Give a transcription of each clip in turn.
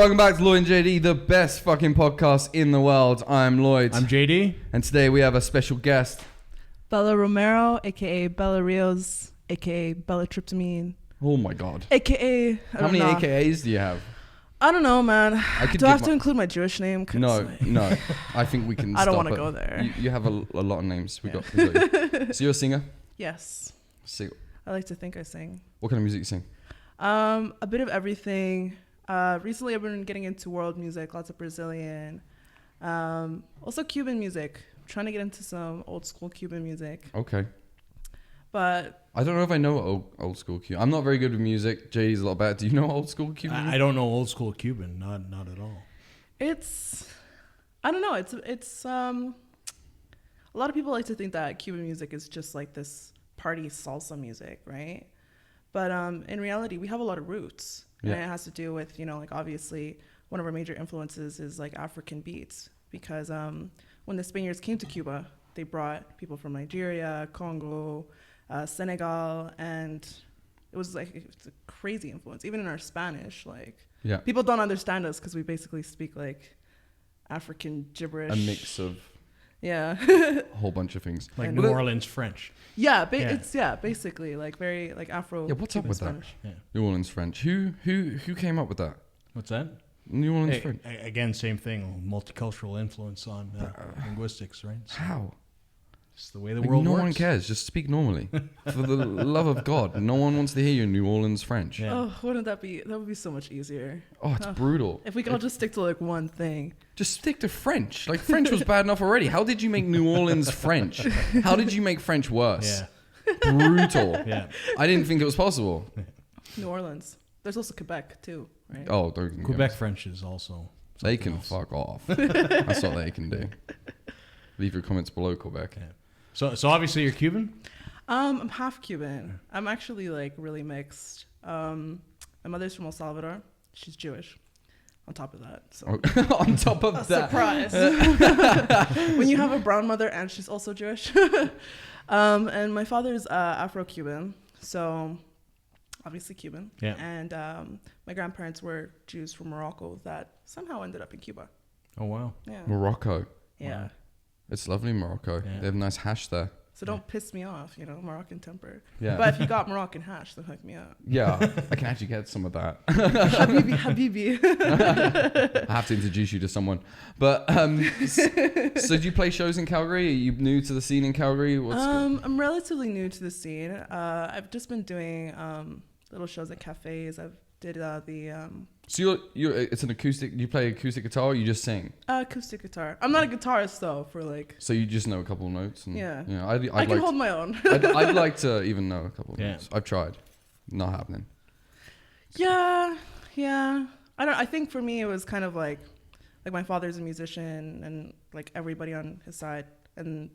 welcome back to Lloyd and JD, the best fucking podcast in the world. I'm Lloyd. I'm JD. And today we have a special guest. Bella Romero, a.k.a. Bella Rios, a.k.a. Bella Tryptamine. Oh my God. A.k.a. How many AKAs do you have? I don't know, man. Do I have to include my Jewish name? No. I think we can I don't want to go there. You have a lot of names. We got you. So you're a singer? Yes. Sing. I like to think I sing. What kind of music you sing? A bit of everything. Recently I've been getting into world music, lots of Brazilian. Also Cuban music. I'm trying to get into some old school Cuban music. Okay. But I don't know if I know old school Cuban. I'm not very good with music. JD's a lot better. Do you know old school Cuban? I don't know old school Cuban. Not at all. I don't know. It's a lot of people like to think that Cuban music is just like this party salsa music, right? But in reality, we have a lot of roots. Yeah. And it has to do with, like obviously one of our major influences is like African beats, because when the Spaniards came to Cuba, they brought people from Nigeria, Congo, Senegal, and it's a crazy influence. Even in our Spanish, people don't understand us because we basically speak like African gibberish. A mix of a whole bunch of things. Like New Orleans French. It's basically like very like Afro. Yeah, what's up with Spanish. that? Yeah. New Orleans French. Who came up with that? What's that? New Orleans French. Again, same thing. Multicultural influence on linguistics, right? So how? It's the way the world works. No one cares. Just speak normally. For the love of God. No one wants to hear you New Orleans French. Yeah. Oh, wouldn't that be? That would be so much easier. Oh, it's brutal. If we could all just stick to like one thing. Just stick to French. Like French was bad enough already. How did you make New Orleans French? How did you make French worse? Yeah. Brutal. Yeah. I didn't think it was possible. New Orleans. There's also Quebec too, right? Oh, Quebec French is also. They can fuck off. That's what they can do. Leave your comments below, Quebec. Yeah. So obviously you're Cuban? I'm half Cuban. I'm actually like really mixed. My mother's from El Salvador. She's Jewish. On top of that. So. On top of that. Surprise. When you have a brown mother and she's also Jewish. And my father's Afro-Cuban. So obviously Cuban. Yeah. And my grandparents were Jews from Morocco that somehow ended up in Cuba. Oh, wow. Yeah. Morocco. Yeah. Wow. It's lovely, Morocco. Yeah. They have nice hash there. So don't piss me off, Moroccan temper. Yeah. But if you got Moroccan hash, then hook me up. Yeah, I can actually get some of that. Habibi. I have to introduce you to someone. But so do you play shows in Calgary? Are you new to the scene in Calgary? I'm relatively new to the scene. I've just been doing little shows at cafes. I've did So you're it's an acoustic. You play acoustic guitar, or you just sing? Acoustic guitar. I'm not a guitarist though. So you just know a couple of notes. And, yeah. I can hold my own. I'd like to even know a couple of Yeah. notes. I've tried. Not happening. Yeah. I think for me it was kind of like my father's a musician and like everybody on his side, and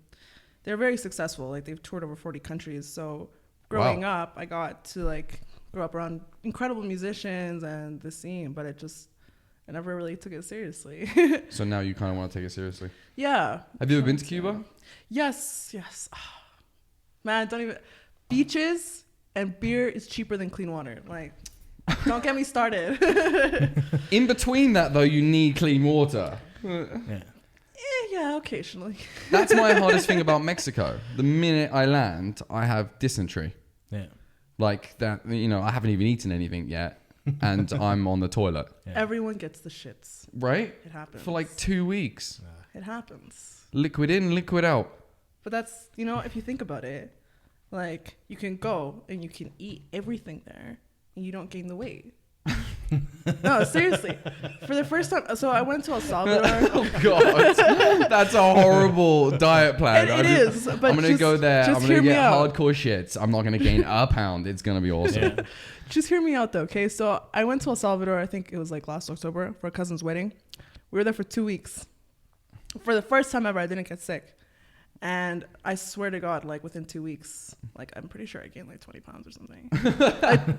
they're very successful. Like they've toured over 40 countries. So growing up, I got to grow up around incredible musicians and the scene, but I never really took it seriously. So now you kind of want to take it seriously. Yeah. Have you ever been to Cuba? Yes. Oh, man, don't even. Beaches and beer is cheaper than clean water. Like, don't get me started. In between that, though, you need clean water. Yeah, occasionally. That's my hardest thing about Mexico. The minute I land, I have dysentery. Yeah. Like that, I haven't even eaten anything yet, and I'm on the toilet. Yeah. Everyone gets the shits. Right? It happens. For 2 weeks. It happens. Liquid in, liquid out. But that's, if you think about it, you can go and you can eat everything there and you don't gain the weight. No, seriously. For the first time, so I went to El Salvador. Oh God, that's a horrible diet plan. It is. But I'm gonna go there. I'm gonna get out. hardcore shits. I'm not gonna gain a pound. It's gonna be awesome. Yeah. Just hear me out though, okay? So I went to El Salvador. I think it was last October for a cousin's wedding. We were there for 2 weeks. For the first time ever, I didn't get sick. And I swear to God, within 2 weeks, I'm pretty sure I gained 20 pounds or something.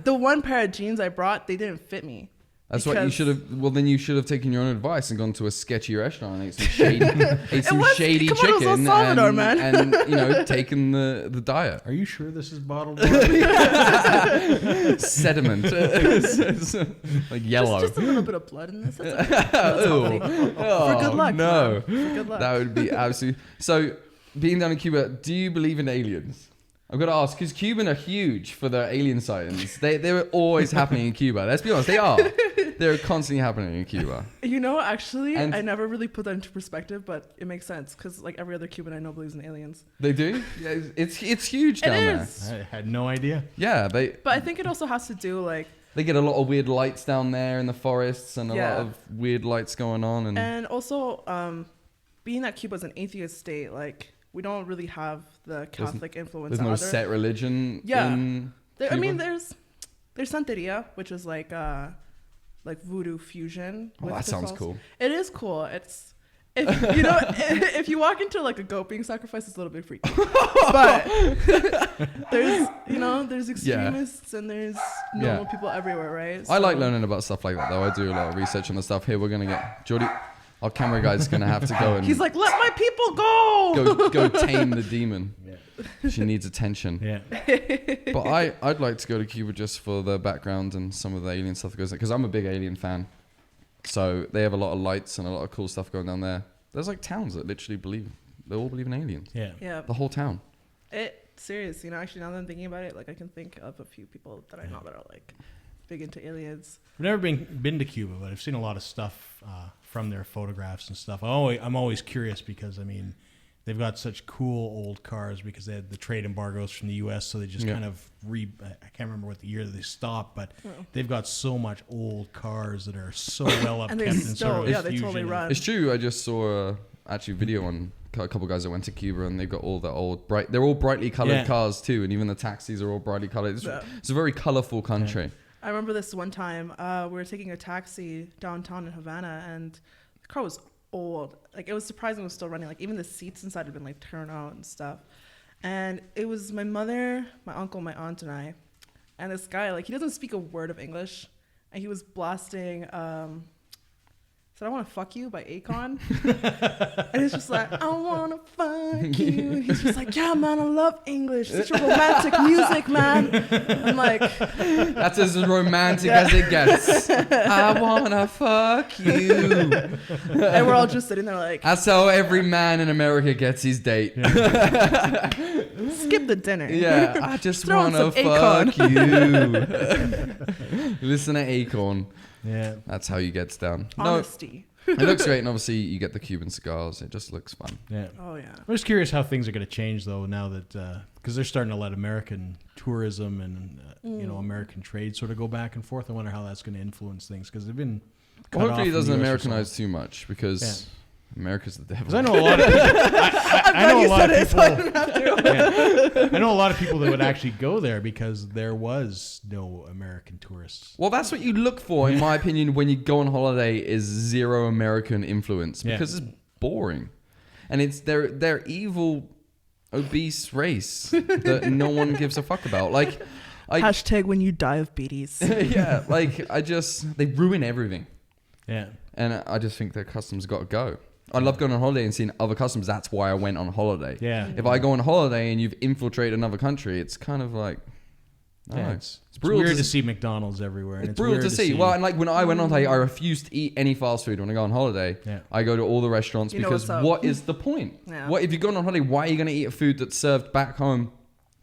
The one pair of jeans I brought, they didn't fit me. That's what you Because- should have. Well, then you should have taken your own advice and gone to a sketchy restaurant and ate some shady, shady come on, it was El chicken, Salvador, and, man. and taken the diet. Are you sure this is bottled water? Sediment, like yellow. Just a little bit of blood in this. That's okay. That's healthy. Oh, For good luck. no. man. For good luck. That would be absolutely. So, being down in Cuba, do you believe in aliens? I've got to ask, because Cuban are huge for their alien sightings. They're always happening in Cuba. Let's be honest, they are. They're constantly happening in Cuba. Actually, And- I never really put that into perspective, but it makes sense because like every other Cuban I know believes in aliens. They do? Yeah, it's huge down there. I had no idea. Yeah, But I think it also has to do like, they get a lot of weird lights down there in the forests and a Yeah. lot of weird lights going on. and also being that Cuba's an atheist state, like we don't really have the Catholic influence. There's no either. set religion Yeah. in I mean, Cuba? there's Santeria, which is like voodoo fusion. Oh, with that sounds crystals. cool. It is cool. It's if if you walk into like a goat being sacrificed, it's a little bit freaky. But there's extremists and there's normal people everywhere, right? I like learning about stuff like that, though. I do a lot of research on the stuff. Here, we're going to get... Jordy, our camera guy's going to have to go and... He's like, let my people go. go tame the demon. Yeah. She needs attention. Yeah. But I'd like to go to Cuba just for the background and some of the alien stuff that goes there, because I'm a big alien fan. So they have a lot of lights and a lot of cool stuff going down there. There's like towns that literally they all believe in aliens. Yeah. Yeah. The whole town. Serious, actually now that I'm thinking about it, like I can think of a few people that I know that are like big into aliens. I've never been to Cuba, but I've seen a lot of stuff from their photographs and stuff. I'm always curious because I mean, they've got such cool old cars because they had the trade embargoes from the U.S. So they just kind of I can't remember what the year that they stopped, but they've got so much old cars that are so well up And kept they and still, sort of yeah, they fusion totally and- run. It's true. I just saw actually video on a couple guys that went to Cuba, and they've got all the old they're all brightly colored cars too, and even the taxis are all brightly colored. It's a very colorful country. Yeah. I remember this one time we were taking a taxi downtown in Havana, and the car was old. Like it was surprising it was still running. Like even the seats inside had been like turned out and stuff. And it was my mother, my uncle, my aunt, and I. And this guy, like he doesn't speak a word of English, and he was blasting. Said I want to fuck you by Kohn. And it's just like, I want to fuck you. And he's just like, yeah, man, I love English. Such a romantic music, man. I'm like, That's as romantic as it gets. I wanna fuck you. and we're all just sitting there like, That's how every man in America gets his date. skip the dinner. Yeah, I just Throw in wanna some fuck you. Listen to Acorn. Yeah. That's how you get down. Honesty. No, it looks great, and obviously you get the Cuban cigars. It just looks fun. Yeah. Oh, yeah. I'm just curious how things are going to change though now that because they're starting to let American tourism and American trade sort of go back and forth. I wonder how that's going to influence things because they've been. Well, hopefully it cut off doesn't from the US or Americanize too much because America's the devil. Because I know a lot of I know a lot of people. I know a lot of people that would actually go there because there was no American tourists. Well, that's what you look for, in my opinion, when you go on holiday is zero American influence because it's boring, and it's their evil, obese race that no one gives a fuck about. Like, Hashtag when you die of beaties. yeah, like they ruin everything, Yeah. and I just think their customs got to go. I love going on holiday and seeing other customs. That's why I went on holiday. Yeah. If I go on holiday and you've infiltrated another country, it's kind of like, It's brutal weird to see McDonald's everywhere. And It's brutal weird to see. Well, and like when I went on holiday, I refused to eat any fast food when I go on holiday. Yeah. I go to all the restaurants You know because what's up. what is the point? Yeah. What if you're going on holiday? Why are you going to eat a food that's served back home?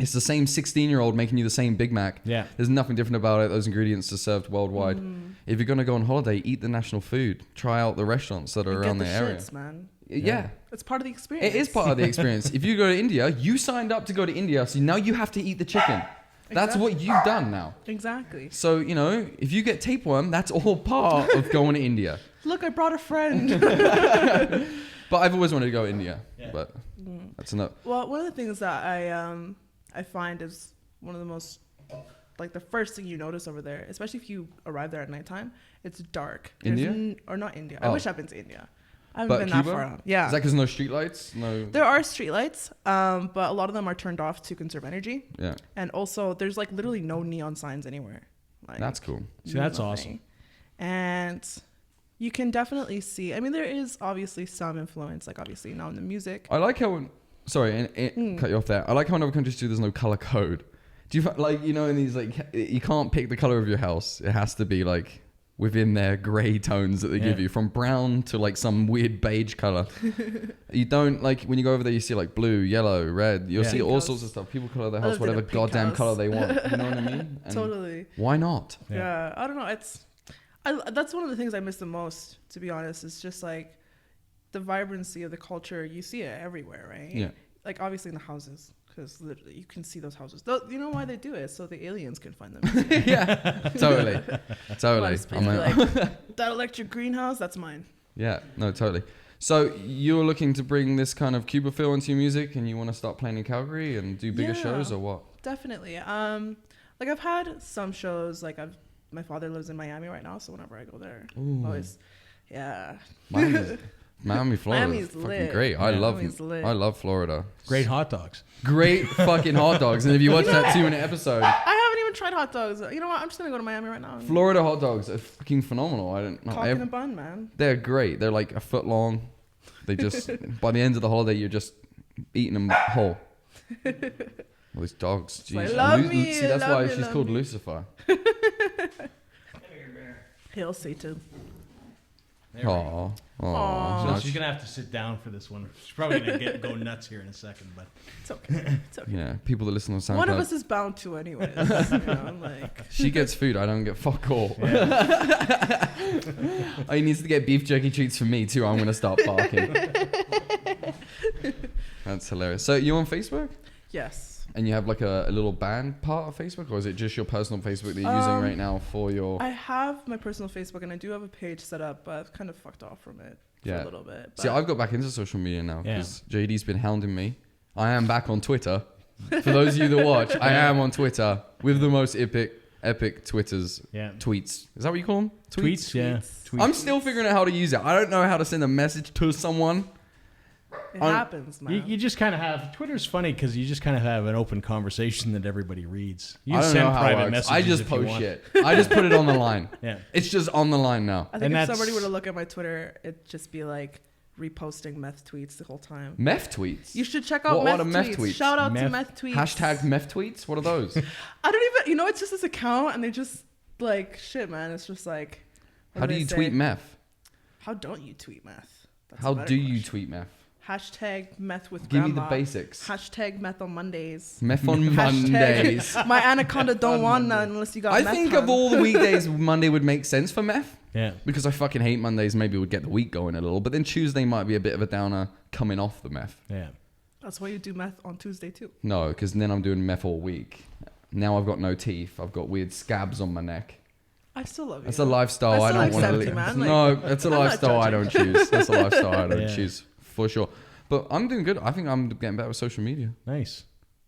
It's the same 16-year-old making you the same Big Mac. Yeah. There's nothing different about it. Those ingredients are served worldwide. If you're going to go on holiday, eat the national food. Try out the restaurants that are And around get the the area. shits, man. Yeah. It's part of the experience. It is part of the experience. If you go to India, you signed up to go to India, so now you have to eat the chicken. That's Exactly. what you've done now. Exactly. So, if you get tapeworm, that's all part of going to India. Look, I brought a friend. But I've always wanted to go to India. Yeah. But that's enough. Well, one of the things that I find is one of the most, like the first thing you notice over there, especially if you arrive there at nighttime, it's dark. India? Or not India. Oh. I wish I've been to India. I haven't But been Cuba? that far out. Yeah. Is that because no streetlights? No. There are streetlights, but a lot of them are turned off to conserve energy. Yeah. And also, there's like literally no neon signs anywhere. Like, That's cool. See, that's nothing. awesome. And you can definitely see, I mean, there is obviously some influence, like obviously now in the music. I like how, sorry, cut you off there. I like how in other countries too, there's no color code. Do you like, you know, in these, like, you can't pick the color of your house. It has to be like within their gray tones that they give you, from brown to like some weird beige color. You don't, like, when you go over there, you see like blue, yellow, red. You'll see all sorts of stuff. People color their house whatever goddamn color they want. You know what I mean? And totally. why not? Yeah, I don't know. That's one of the things I miss the most, to be honest. It's just like the vibrancy of the culture. You see it everywhere, right? Yeah. Like obviously in the houses, because literally you can see those houses. You know why they do it? So the aliens can find them. Yeah, totally. I'm like, that electric greenhouse, that's mine. Yeah, no, totally. So you're looking to bring this kind of Cuba feel into your music, and you want to start playing in Calgary and do bigger shows, or what? Definitely. Like I've had some shows. Like my father lives in Miami right now, so whenever I go there, always, Miami, Florida, Miami's fucking lit. great. I love Florida. Great hot dogs. Great fucking hot dogs. And if you watch that 2-minute episode, I haven't even tried hot dogs. You know what? I'm just gonna go to Miami right now. Florida hot dogs are fucking phenomenal. I don't know. Cock in a bun, man. They're great. They're like a foot long. They just by the end of the holiday, you're just eating them whole. All these dogs. Jeez. See, that's why she's called Lucifer. Hail Satan. Aww. So she's gonna have to sit down for this one. She's probably gonna go nuts here in a second, but it's okay. It's okay. Yeah, people that listen on SoundCloud. One of us is bound to, anyways. You know, like. She gets food. I don't get fuck all. Yeah. Oh, he needs to get beef jerky treats for me too. I'm gonna start barking. That's hilarious. So you on Facebook? Yes. And you have like a little band part of Facebook, or is it just your personal Facebook that you're using right now for your... I have my personal Facebook, and I do have a page set up, but I've kind of fucked off from it for a little bit. See, I've got back into social media now because JD's been hounding me. I am back on Twitter. For those of you that watch, I am on Twitter with the most epic Twitters. Yeah. Tweets. Is that what you call them? Tweets, yeah. Tweets. I'm still figuring out how to use it. I don't know how to send a message to someone. It happens, man. You just kind of have... Twitter's funny because you just kind of have an open conversation that everybody reads. You I don't send know how private it works. messages I just post shit. I just put it on the line. Yeah. It's just on the line now. I think if somebody were to look at my Twitter, it'd just be like reposting meth tweets the whole time. Meth tweets? You should check out meth tweets. Shout out to meth tweets. Hashtag meth tweets? What are those? I don't even... You know, it's just this account, and they just... Like, shit, man. It's just like... How do you tweet meth? How don't you tweet meth? How do you tweet meth? Hashtag meth with Give grandma. me the basics. Hashtag meth on Mondays. Meth on Mondays. My anaconda don't want none unless you got meth. I think of all the weekdays, Monday would make sense for meth. Yeah. Because I fucking hate Mondays. Maybe we'd get the week going a little. But then Tuesday might be a bit of a downer coming off the meth. Yeah. That's why you do meth on Tuesday too. No, because then I'm doing meth all week. Now I've got no teeth. I've got weird scabs on my neck. I still love you. That's a lifestyle I don't want to live. Man. No, that's a lifestyle I don't choose. That's a lifestyle I don't choose for sure. But I'm doing good. I think I'm getting better with social media. Nice.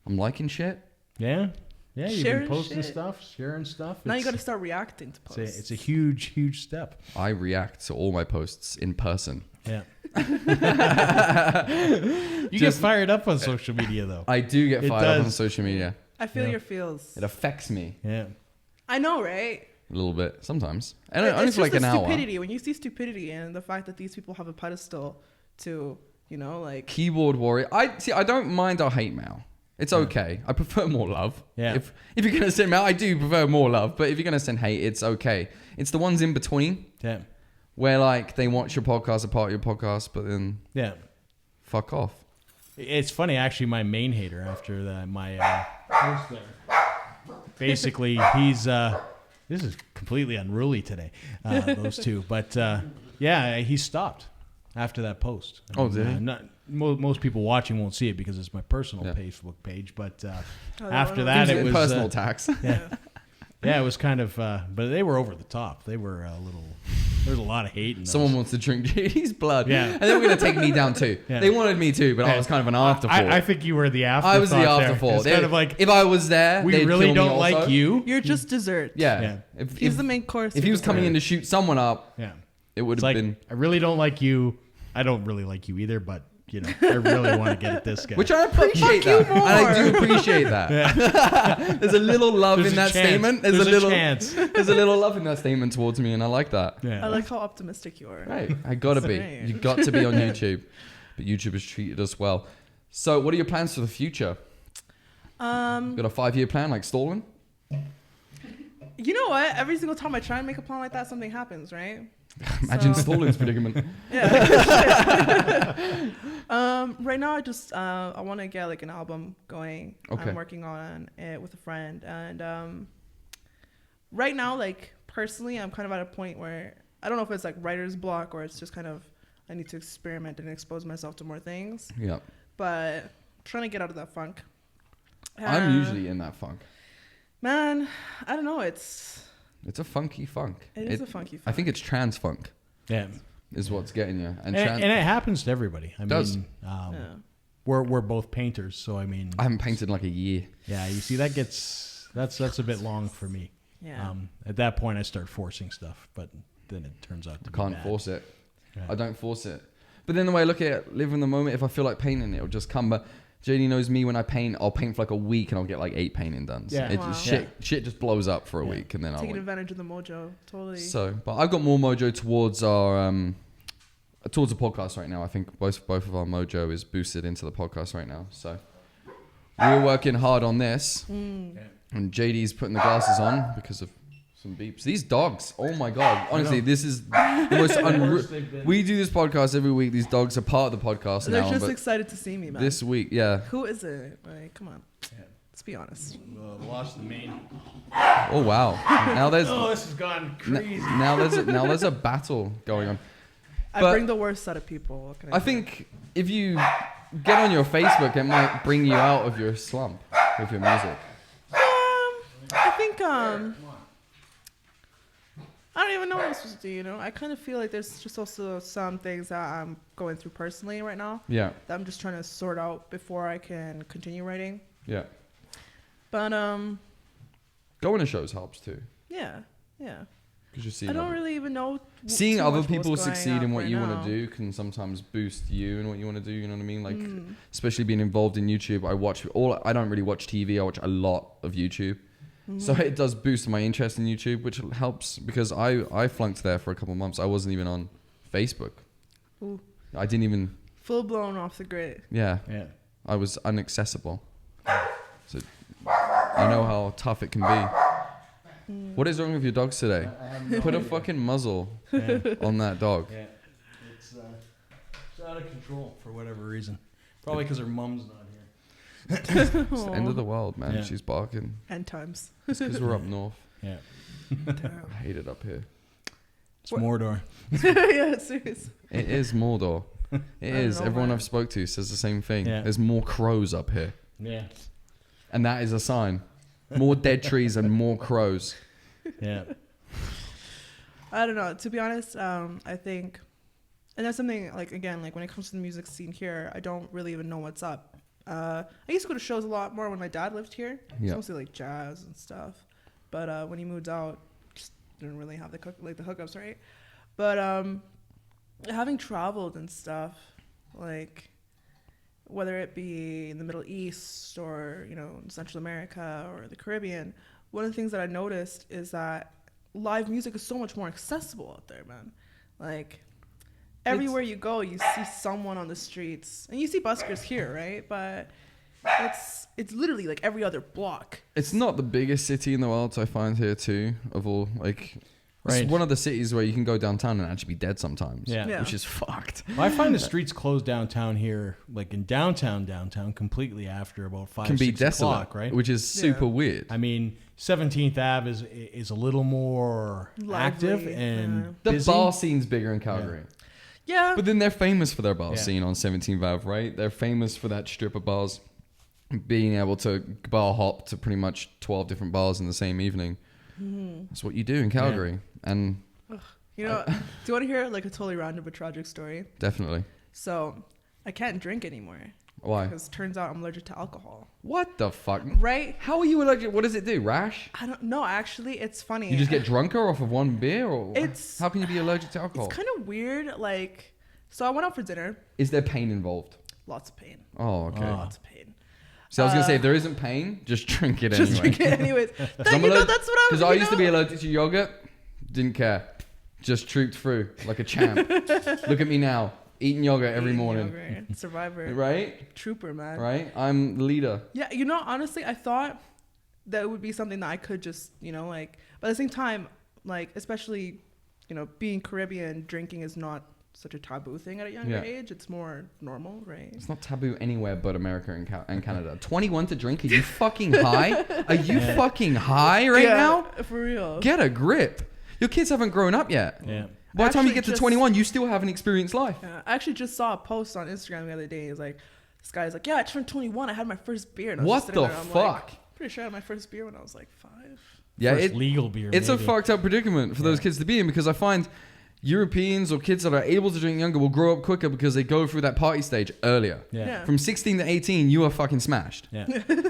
I'm liking shit. Yeah. Yeah, you've sharing been posting shit. stuff, sharing stuff. Now you got to start reacting to posts. It's a huge step. I react to all my posts in person. Yeah. You get fired up on social media, though. I do get fired up on social media. I feel your feels. It affects me. Yeah. I know, right? A little bit, sometimes. And only it's for like just an hour. Stupidity. When you see stupidity and the fact that these people have a pedestal to... You know, like keyboard warrior. I don't mind our hate mail. It's okay. I prefer more love. Yeah. If you're gonna send mail, I do prefer more love. But if you're gonna send hate, it's okay. It's the ones in between. Yeah. Where like they watch your podcast, a part of your podcast, but then fuck off. It's funny actually. My main hater after my post there. Basically, he's this is completely unruly today. Those two, but he stopped. After that post. Did he? Most people watching won't see it because it's my personal Facebook page. But after that, it was personal tax. Yeah, it was kind of. But they were over the top. They were a little. There's a lot of hate. In Someone wants to drink JD's blood. Yeah, and they were going to take me down too. Yeah. They wanted me too, but I was kind of an afterthought. I think you were the afterthought. I was the afterthought. Kind of like if I was there, we really don't like you. You're just dessert. Yeah. If he's the main course. If he was coming in to shoot someone up. Yeah. It would have been. I really don't like you. I don't really like you either, but you know, I really want to get at this guy. Which I appreciate that. And I do appreciate that. Yeah. There's a little love There's in a that chance. statement. There's a chance. There's a little love in that statement towards me, and I like that. Yeah. I like how optimistic you are. Right. I gotta be. Right. You got to be on YouTube. But YouTube has treated us well. So what are your plans for the future? Got a 5-year plan like Stalin? You know what? Every single time I try and make a plan like that, something happens, right? Imagine So- Stalin's predicament. Yeah. Right now, I want to get like an album going. Okay. I'm working on it with a friend, and right now, like personally, I'm kind of at a point where I don't know if it's like writer's block or it's just kind of I need to experiment and expose myself to more things. Yeah. But I'm trying to get out of that funk. I'm usually in that funk. Man, I don't know. It's a funky funk. It is a funky funk. I think it's trans funk Yeah. is what's getting you. And it happens to everybody. I Does. mean, Yeah. we're both painters, so I mean, I haven't painted in like a year. yeah, you see that's a bit long for me. Yeah. At that point, I start forcing stuff, but then it turns out to be Can't bad. force it. Yeah. I don't force it. But then the way I look at it, live in the moment. If I feel like painting, it'll just come. But JD knows me when I paint. I'll paint for like a week and I'll get like 8 painting done. So Yeah. it Wow. just, Yeah. shit just blows up for a Yeah. week and then I'll Taking win. advantage of the mojo. Totally. So, but I've got more mojo towards our towards the podcast right now. I think both of our mojo is boosted into the podcast right now. So we're working hard on this, Yeah. and JD's putting the glasses on because of some beeps. These dogs, oh my god! Honestly, this is the most unreal. We do this podcast every week. These dogs are part of the podcast They're now. just But excited to see me, man. this week, yeah. Who is it? Like, come on. Yeah. Let's be honest. Lost the main. Oh wow! Now there's This has gone crazy. now there's a battle going on. I But- bring the worst out of people. What can I do? think if you get on your Facebook, it might bring you out of your slump with your music. I think I don't even know what I'm supposed to do. You know, I kind of feel like there's just also some things that I'm going through personally right now Yeah, that I'm just trying to sort out before I can continue writing. yeah. But Going to shows helps too, yeah. because you see. I don't really even know. Seeing too other much people what's going succeed on in what right you now. want to do can sometimes boost you and what you want to do. You know what I mean? Like, especially being involved in YouTube, I don't really watch TV. I watch a lot of YouTube. So it does boost my interest in YouTube, which helps because I flunked there for a couple of months. I wasn't even on Facebook. Ooh. I didn't even. Full blown off the grid. Yeah, Yeah. I was inaccessible. So I know how tough it can be. What is wrong with your dogs today? Put a fucking muzzle on that dog. Yeah. It's out of control for whatever reason. Probably because her mom's not here. It's the end of the world, man. Yeah. She's barking. End times. It's because we're up north. Yeah. Damn. I hate it up here. It's Mordor. Yeah, serious. It is Mordor. It don't is. know, Everyone man. I've spoke to says the same thing. Yeah. There's more crows up here. Yeah. And that is a sign. More dead trees and more crows. Yeah. I don't know. To be honest, I think, and that's something like again, like when it comes to the music scene here, I don't really even know what's up. I used to go to shows a lot more when my dad lived here. It's Yeah. mostly like jazz and stuff. But when he moved out, just didn't really have the hookups, right? But having traveled and stuff, like whether it be in the Middle East or in Central America or the Caribbean, one of the things that I noticed is that live music is so much more accessible out there, man. Like everywhere you go, you see someone on the streets, and you see buskers here, right? But it's literally like every other block. It's not the biggest city in the world, I find here too, of all, like, Right. it's one of the cities where you can go downtown and actually be dead sometimes. Yeah. Yeah. Which is fucked. I find the streets closed downtown here, like in downtown, completely after about 5, Can be 6 desolate, o'clock, right? which is super weird. I mean, 17th Ave is a little more active Lively, and The busy. bar scene's bigger in Calgary. Yeah. But then they're famous for their bar Yeah. scene on 17th Ave, right? They're famous for that strip of bars, being able to bar hop to pretty much 12 different bars in the same evening. That's what you do in Calgary. And do you want to hear like a totally random but tragic story? definitely. So I can't drink anymore Why? because turns out I'm allergic to alcohol. What the fuck? Right? How are you allergic? What does it do? Rash? I don't know. Actually, it's funny. You just get drunker off of one beer? Or It's- how can you be allergic to alcohol? It's kind of weird. Like, so I went out for dinner. Is there pain involved? lots of pain. Oh, okay. Lots of pain. So I was gonna say, if there isn't pain, just drink it anyway. Just drink it anyways. That's what I Because I used to be allergic to yogurt. Didn't care. Just trooped through like a champ. Look at me now. Eating yogurt every morning. Yogurt. Survivor. Right? Trooper, man. Right? I'm the leader. Yeah, honestly, I thought that it would be something that I could just, like, but at the same time, like, especially, being Caribbean, drinking is not such a taboo thing at a younger age. It's more normal, right? It's not taboo anywhere but America and Canada. 21 to drink? Are you fucking high? Are you fucking high right now? For real. Get a grip. Your kids haven't grown up yet. Yeah. By the time you get to 21, you still haven't experienced life. Yeah, I actually just saw a post on Instagram the other day. It's like, this guy's like, yeah, I turned 21. I had my first beer. And I was What the fuck? Pretty sure I had my first beer when I was like 5. Yeah, First legal beer. It's maybe. a fucked up predicament for those kids to be in, because I find Europeans or kids that are able to drink younger will grow up quicker because they go through that party stage earlier. Yeah. From 16 to 18, you are fucking smashed. Yeah.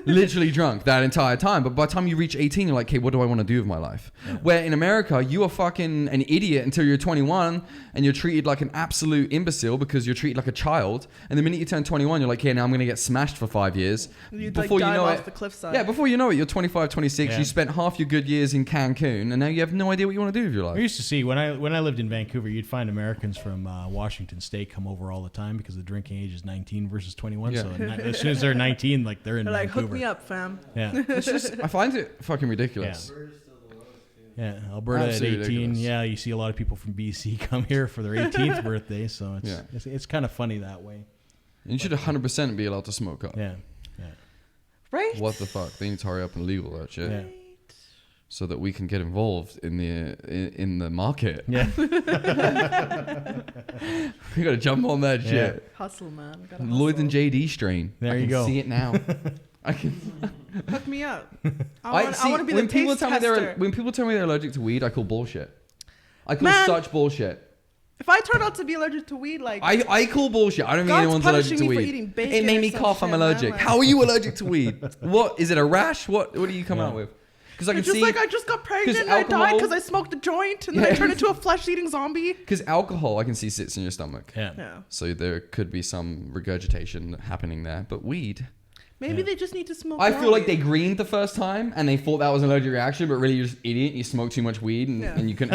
Literally drunk that entire time. But by the time you reach 18, you're like, okay, what do I want to do with my life? Yeah. Where in America, you are fucking an idiot until you're 21 and you're treated like an absolute imbecile because you're treated like a child. And the minute you turn 21, you're like, okay, now I'm going to get smashed for 5 years. You'd Before like dive you know off it, the cliffside. yeah, before you know it, you're 25, 26. Yeah. You spent half your good years in Cancun, and now you have no idea what you want to do with your life. We used to see when I lived in Vancouver, you'd find Americans from Washington State come over all the time because the drinking age is 19 versus 21. Yeah. So as soon as they're 19, like they're in They're like, Vancouver. hook me up, fam. Yeah, It's just, I find it fucking ridiculous. yeah. Alberta Absolutely at 18. ridiculous. Yeah, you see a lot of people from BC come here for their 18th birthday. So it's kind of funny that way. And you should 100% be allowed to smoke up. Yeah, yeah. Right? What the fuck? They need to hurry up and legal that shit. Yeah. So that we can get involved in the market. Yeah. We gotta jump on that shit. Hustle, man. Gotta Lloyd and hustle. JD strain. There I you can go. see it now. I can. Hook me up. I want to be when the people taste tell me tester. when people tell me they're allergic to weed, I call bullshit. I call Man. such bullshit. If I turn out to be allergic to weed, like, I call bullshit. I don't think God's anyone's allergic to punishing me for weed. eating bacon It made or me some cough. I'm shit, man, allergic. like- How are you allergic to weed? What is it? A rash? What do you come out with? Because I can it's just see. like I just got pregnant and I died alcohol- because I smoked a joint and then I turned into a flesh-eating zombie. Because alcohol, I can see sits in your stomach. Yeah. Yeah. So there could be some regurgitation happening there. But weed, Maybe they just need to smoke. I more feel like they weed. greened the first time and they thought that was an allergic reaction, but really you're just an idiot. You smoked too much weed and, Yeah. and you couldn't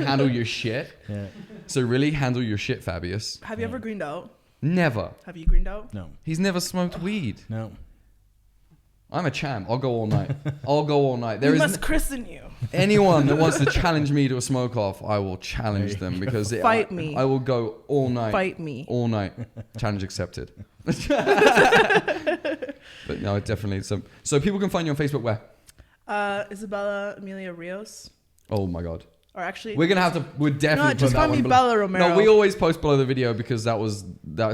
handle your shit. Yeah. So really handle your shit, Fabius. Have you ever greened out? Never. Have you greened out? No. He's never smoked weed. No. I'm a champ. I'll go all night. I'll go all night. There We is must christen you. anyone that wants to challenge me to a smoke off, I will challenge them because Fight me. I will go all night. Fight me. All night. Challenge accepted. But no, definitely. So people can find you on Facebook where? Isabella Amelia Rios. Oh my God. Or actually, We're definitely just put that call one me below. Bella Romero. No, we always post below the video because that's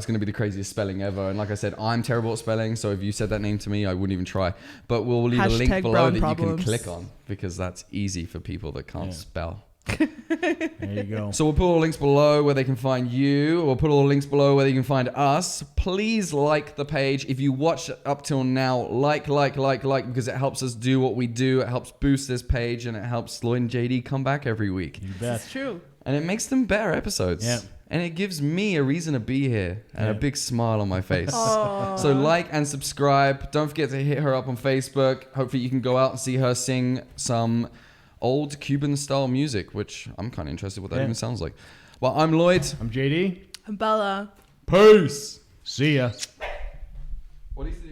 going to be the craziest spelling ever. And like I said, I'm terrible at spelling. So if you said that name to me, I wouldn't even try. But we'll leave a link Hashtag below brown that problems. you can click on because that's easy for people that can't spell. There you go. So we'll put all the links below where they can find you. We'll put all the links below where they can find us. Please like the page. If you watched up till now, like, because it helps us do what we do. It helps boost this page and it helps Lloyd and JD come back every week. You bet. It's true. And it makes them better episodes. Yeah. And it gives me a reason to be here and a big smile on my face. Aw. So like and subscribe. Don't forget to hit her up on Facebook. Hopefully you can go out and see her sing some old Cuban style music, which I'm kind of interested what that even sounds like. Well, I'm Lloyd. I'm JD. Bella. Peace. See ya. What is it?